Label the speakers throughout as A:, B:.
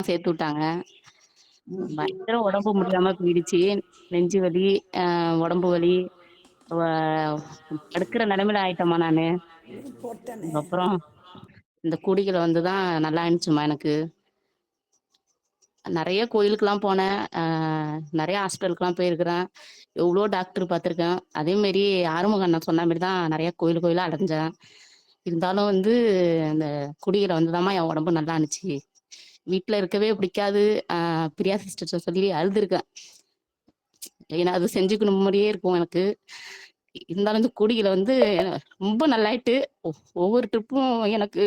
A: சேர்த்து விட்டாங்க.
B: ம்.
A: பயங்கர உடம்பு முடியாம போயிடுச்சு. நெஞ்சு வலி, உடம்பு வலி, வ படுக்கிற நிலைமையில ஆயிட்டேம்மா நானு.
B: போட்டனே.
A: அதுக்கப்புறம் இந்த கூடிகள வந்து தான் நல்லா இருந்துச்சும்மா எனக்கு. நெறைய கோயிலுக்குலாம் போனேன். நெறைய ஹாஸ்பிட்டலுக்குலாம் போயிருக்கிறேன். எவ்ளோ டாக்டர் பார்த்துருக்கேன். அதேமாரி ஆறுமுக அண்ணன் சொன்ன மாரி தான் நெறைய கோயில் கோயிலா அலைஞ்சேன். இருந்தாலும் வந்து அந்த குடியில வந்து தாம்மா என் உடம்பு நல்லா இருந்துச்சு. வீட்ல இருக்கவே பிடிக்காது. பிரியா சிஸ்டர்ட்ட சொல்லி அழுதுருக்கேன். ஏன்னா அது செஞ்சுக்கணும் மாரியே இருக்கும் எனக்கு. இருந்தாலும் இந்த குடியில வந்து ரொம்ப நல்லாயிட்டு, ஒவ்வொரு ட்ரிப்பும் எனக்கு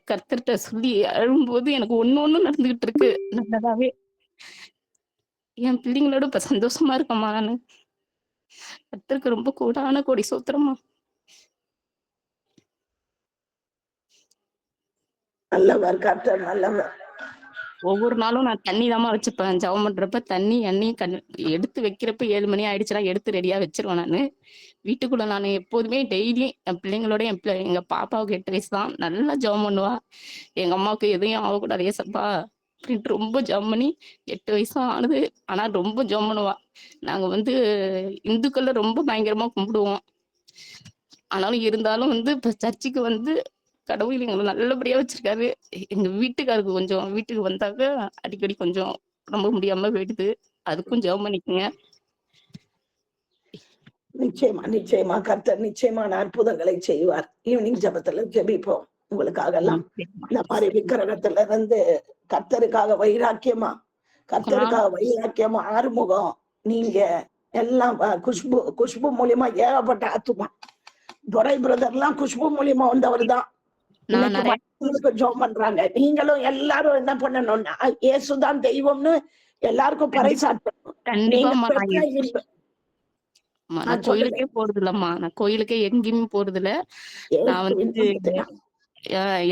A: கர்த்தர்ட்ட சொல்லி அழும்போது எனக்கு ஒண்ணு ஒண்ணு நடந்துகிட்டு இருக்கு. நல்லதாவே. என் பிள்ளைங்களோட இப்ப சந்தோஷமா இருக்கேம்மா நானு. கர்த்தருக்கு ரொம்ப கோடான கோடி ஸ்தோத்திரம்மா.
B: நல்லவர் கர்த்தர் நல்லவர்.
A: ஒவ்வொரு நாளும் நான் தண்ணி தாம்மா வச்சுப்பேன். ஜெபம் பண்றப்ப தண்ணி, எண்ணெய் எடுத்து வைக்கிறப்ப 7 மணி ஆயிடுச்சுன்னா, எடுத்து ரெடியா வச்சுருவேன் நானு. வீட்டுக்குள்ள நானு எப்போதுமே டெய்லியும் என் பிள்ளைங்களோட எங்க பாப்பாவுக்கு 8 வயசு தான். நல்லா ஜெபம் பண்ணுவா. எங்க அம்மாவுக்கு எதையும் ஆகக்கூடாது ஏசப்பா! அப்படின்ட்டு ரொம்ப ஜெபம் பண்ணி 8 வயசு தான் ஆனது. ஆனா ரொம்ப ஜெபம் பண்ணுவா. நாங்க வந்து இந்துக்கள்ல ரொம்ப பயங்கரமா கும்பிடுவோம். ஆனாலும் இருந்தாலும் வந்து இப்ப சர்ச்சுக்கு வந்து கடவுள் எங்கள நல்லபடியா வச்சிருக்காரு. எங்க வீட்டுக்காருக்கு கொஞ்சம் வீட்டுக்கு வந்தாக்க அடிக்கடி கொஞ்சம் உடம்பு முடியாம போயிடுது. அதுக்கும் ஜெபம் பண்ணிக்கங்க.
B: நிச்சயமா, நிச்சயமா கர்த்தர் நிச்சயமான அற்புதங்களை செய்வார். ஈவினிங் ஜெபத்துல ஜெபிப்போம். உங்களுக்காகலாம்.
A: சரிம்மா.
B: இந்த மாரி
A: சரிம்மா.
B: விக்கிரகத்துல இருந்து கர்த்தருக்காக வைராக்கியமா, கர்த்தருக்காக வைராக்கியமா ஆறுமுகம், நீங்க எல்லாம் குஷ்பு குஷ்பு மூலியமா ஏகப்பட்ட ஆத்துமா. துரை பிரதர்லாம் குஷ்பு மூலியமா வந்தவர் தான்.
A: நான்
B: இன்னைக்கு
A: நெறைய
B: மத்தவங்களுக்கு ஜெபம் பண்றாங்க. நீங்களும் எல்லாரும் என்ன பண்ணணும்னா, இயேசு தான் தெய்வம்னு எல்லாருக்கும் பறைசாற்றணும். நீங்க
A: கண்டிப்பாம்மா
B: பெற்ற இன்ப
A: நான்
B: சொல்லுங்க.
A: கோயிலுக்கே போறதில்லம்மா. நான் கோயிலுக்கே எங்கேயுமே போறதில்ல. நான்
B: இயேசுவின்
A: வந்து
B: நாமத்தினால்.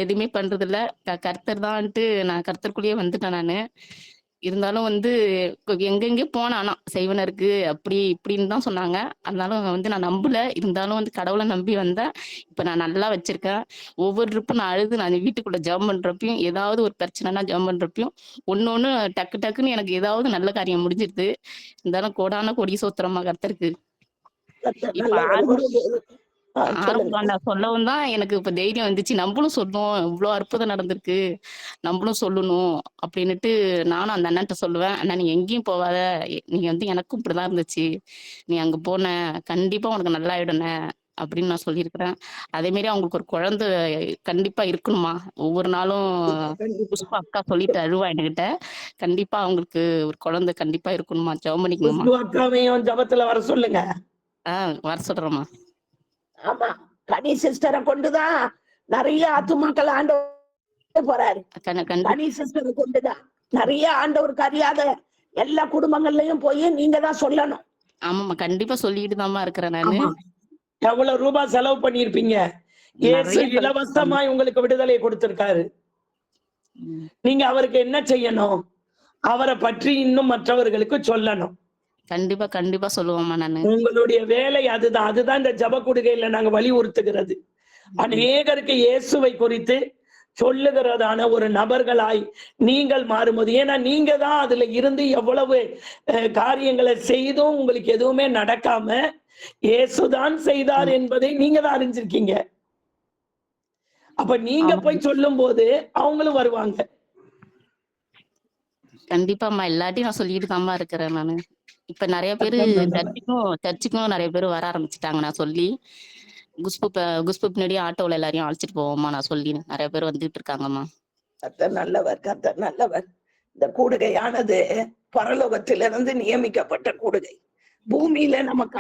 A: எதுவுமே பண்றதில்ல. கர்த்தர் தான்ட்டு நான் கர்த்தருக்குள்ளேயே வந்துட்டேன் நானு. இருந்தாலும் வந்து எங்கெங்கேயோ போனேன் ஆனா. செய்வனருக்கு அப்படி இப்படின்னு தான் சொன்னாங்க. அதனால வந்து நான் நம்பல. இருந்தாலும் வந்து கடவுள நம்பி வந்தேன். இப்ப நான் நல்லா வச்சிருக்கேன். ஒவ்வொரு ட்ரிப்பும் நான் அழுது நான் வீட்டுக்குள்ள ஜெபம் பண்றப்பயும், ஏதாவது ஒரு பிரச்சனைனா ஜெபம் பண்றப்பயும், ஒண்ணு ஒண்ணு டக்கு டக்குன்னு எனக்கு ஏதாவது நல்ல காரியம் முடிஞ்சிருது. இருந்தாலும் கோடான கோடி ஸ்தோத்திரம்மா கர்த்தருக்கு.
B: கர்த்தர்
A: இப்ப
B: நல்லவர். சொல்லுங்க.
A: ஆரம்பம் நான் சொல்லவும் தான் எனக்கு இப்ப தைரியம் வந்துச்சு. நம்பளும் சொன்னோம். இவ்ளோ அற்புதம் நடந்திருக்கு. நம்பளும் சொல்லணும் அப்டின்னுட்டு நானும் அந்த அண்ணன்ட்ட சொல்லுவேன். "அண்ணா நீ எங்கேயும் போவாத. நீ வந்து எனக்கும் இப்படிதான் இருந்துச்சு. நீ அங்க போன. கண்டிப்பா உனக்கு நல்லாயிடும்ண்ணே" அப்படின்னு நான் சொல்லியிருக்கிறேன். அதேமாரி அவங்களுக்கு ஒரு குழந்தை கண்டிப்பா இருக்கணுமா. ஒவ்வொரு நாளும்
B: கண்டிப்பா, கண்டிப்பா.
A: புஷ்பா அக்கா சொல்லிட்டு அழுவா என்கிட்ட. கண்டிப்பா அவங்களுக்கு ஒரு குழந்தை கண்டிப்பா இருக்கணுமா. ஜெபம் பண்ணிக்கங்கம்மா.
B: குஷ்பு அக்காவையும் ஜெபத்துல வர சொல்லுங்க.
A: ஆ வர சொல்றேம்மா.
B: ஆமா. கனி சிஸ்டர கொண்டுதான் நெறைய ஆத்துமாக்கள் ஆண்டவர் போறாரு. கனி
A: கண்டிப்பா.
B: சிஸ்டர கொண்டுதான். நெறைய ஆண்டவருக்கு அறியாத எல்லா குடும்பங்கள்லயும் போய் நீங்க தான் சொல்லணும்.
A: ஆமாம்மா. கண்டிப்பா சொல்லிட்டு தாம்மா இருக்கிறேன் நானு.
B: ஆமா. எவ்வளவு ரூபாய் செலவு பண்ணியிருப்பீங்க. இயேசு
A: நெறைய செலவு பண்ணோம்.
B: இலவசமாய் உங்களுக்கு விடுதலை கொடுத்திருக்காரு.
A: ம்.
B: நீங்க அவருக்கு என்ன செய்யணும்? அவர பற்றி இன்னும் மற்றவர்களுக்கு சொல்லணும்.
A: கண்டிப்பா, கண்டிப்பா சொல்லுவேம்மா நானு.
B: உங்களுடைய வேலை அதுதான். அதுதான் இந்த ஜெப கூடுகையில நாங்க வலியுறுத்துகிறது.
A: ம்.
B: அநேகருக்கு இயேசுவை குறித்து சொல்லுகிறதான ஒரு நபர்களாய் நீங்கள் மாறும்போது, ஏன்னா நீங்க தான் அதுல இருந்து எவ்வளவு காரியங்கள செய்தும் உங்களுக்கு எதுவுமே நடக்காம, இயேசுதான் செய்தார்
A: ம்.
B: என்பதை நீங்க தான் அறிஞ்சிருக்கீங்க. அப்ப நீங்க
A: ஆமாம்.
B: போய் சொல்லும்போது, அவங்களும் வருவாங்க.
A: கண்டிப்பாம்மா. எல்லார்ட்டயும் நான் சொல்லிட்டு தாம்மா இருக்கிறேன் நானு. இப்ப நெறைய பேரு
B: கர்த்தர் நல்லவர்.
A: சர்ச்சுக்கும் நெறைய பேரு வர ஆரம்பிச்சுட்டாங்க நான் சொல்லி. குஷ்பு பின்னாடியே ஆட்டோல எல்லாரையும் அழைச்சிட்டு போவோம்மா நான் சொல்லி. நெறைய பேர் வந்துட்டு இருக்காங்கம்மா.
B: கர்த்தர் நல்லவர், கர்த்தர் நல்லவர். இந்த கூடுகையானது பரலோகத்திலிருந்து நியமிக்கப்பட்ட கூடுகை. பூமியில நமக்கு